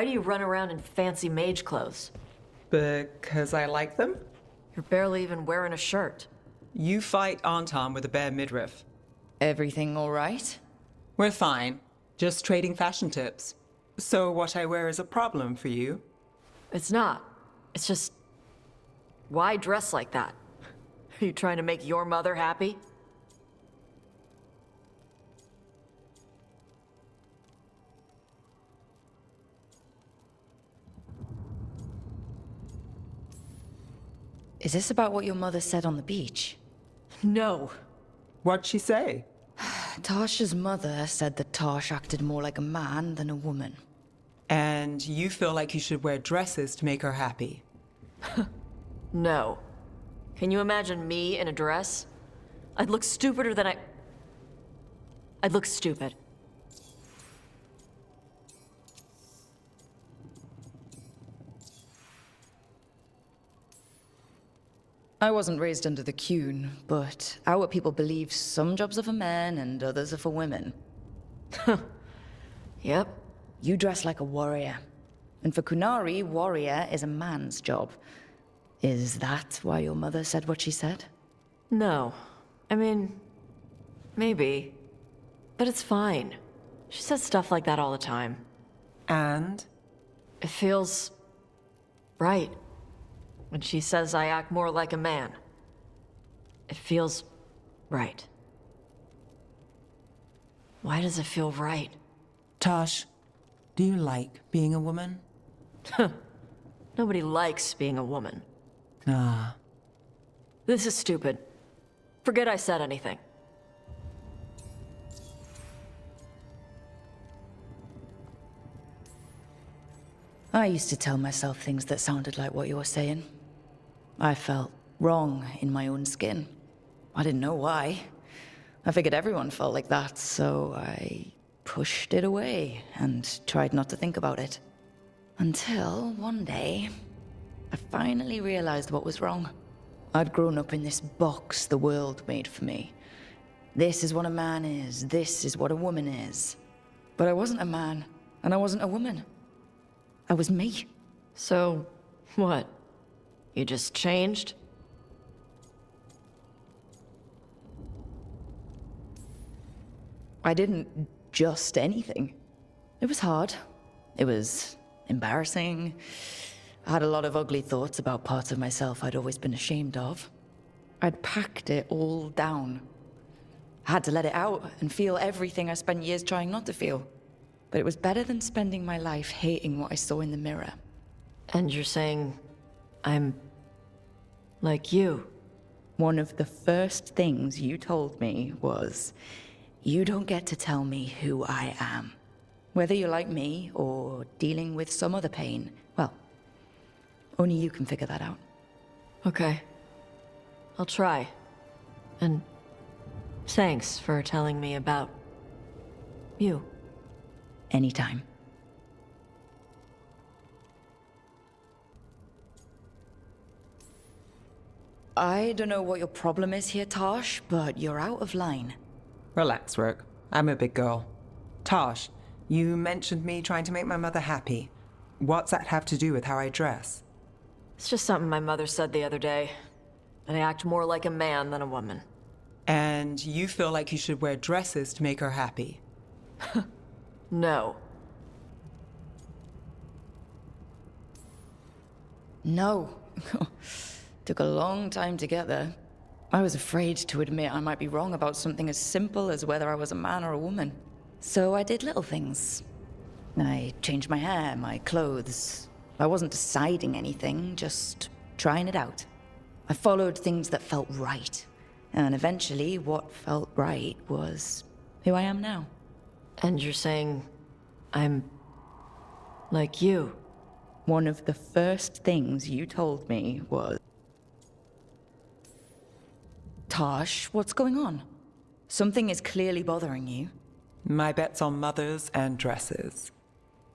Why do you run around in fancy mage clothes? Because I like them? You're barely even wearing a shirt. You fight Anton with a bare midriff. Everything all right? We're fine. Just trading fashion tips. So what I wear is a problem for you? It's not. It's just... Why dress like that? Are you trying to make your mother happy? Is this about what your mother said on the beach? No. What'd she say? Taash's mother said that Taash acted more like a man than a woman. And you feel like you should wear dresses to make her happy? No. Can you imagine me in a dress? I'd look stupider than I'd look stupid. I wasn't raised under the Qun, but our people believe some jobs are for men and others are for women. Yep. You dress like a warrior. And for Qunari, warrior is a man's job. Is that why your mother said what she said? No. I mean, maybe. But it's fine. She says stuff like that all the time. And? It feels... right. When she says I act more like a man. It feels... right. Why does it feel right? Taash, do you like being a woman? Nobody likes being a woman. Ah. This is stupid. Forget I said anything. I used to tell myself things that sounded like what you were saying. I felt wrong in my own skin. I didn't know why. I figured everyone felt like that, so I pushed it away and tried not to think about it. Until one day, I finally realized what was wrong. I'd grown up in this box the world made for me. This is what a man is, this is what a woman is. But I wasn't a man, and I wasn't a woman. I was me. So, what? You just changed? I didn't just anything. It was hard. It was embarrassing. I had a lot of ugly thoughts about parts of myself I'd always been ashamed of. I'd packed it all down. I had to let it out and feel everything I spent years trying not to feel. But it was better than spending my life hating what I saw in the mirror. And you're saying... I'm... like you? One of the first things you told me was, you don't get to tell me who I am. Whether you're like me or dealing with some other pain, well, only you can figure that out. Okay. I'll try. And thanks for telling me about... you. Anytime. I don't know what your problem is here, Taash, but you're out of line. Relax, Rook. I'm a big girl. Taash, you mentioned me trying to make my mother happy. What's that have to do with how I dress? It's just something my mother said the other day. That I act more like a man than a woman. And you feel like you should wear dresses to make her happy? No. No. Took a long time to get there. I was afraid to admit I might be wrong about something as simple as whether I was a man or a woman. So I did little things. I changed my hair, my clothes. I wasn't deciding anything, just trying it out. I followed things that felt right. And eventually, what felt right was who I am now. And you're saying... I'm... like you? One of the first things you told me was... Taash, what's going on? Something is clearly bothering you. My bet's on mothers and dresses.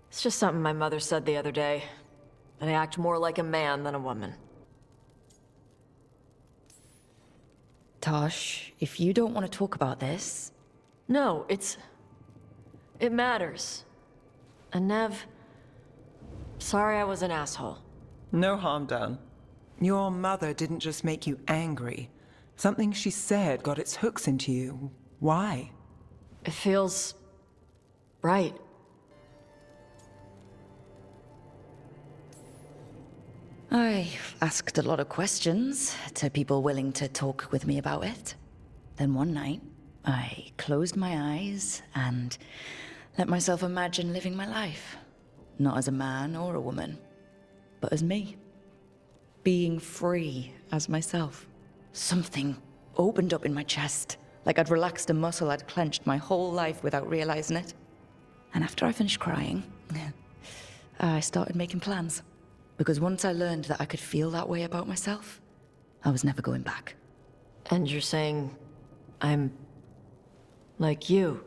It's just something my mother said the other day. That I act more like a man than a woman. Taash, if you don't want to talk about this... No, it matters. And Neve... Sorry I was an asshole. No harm done. Your mother didn't just make you angry. Something she said got its hooks into you. Why? It feels... right. I asked a lot of questions to people willing to talk with me about it. Then one night, I closed my eyes and let myself imagine living my life. Not as a man or a woman, but as me. Being free as myself. Something opened up in my chest, like I'd relaxed a muscle I'd clenched my whole life without realizing it. And after I finished crying, I started making plans. Because once I learned that I could feel that way about myself, I was never going back. And you're saying... I'm... like you?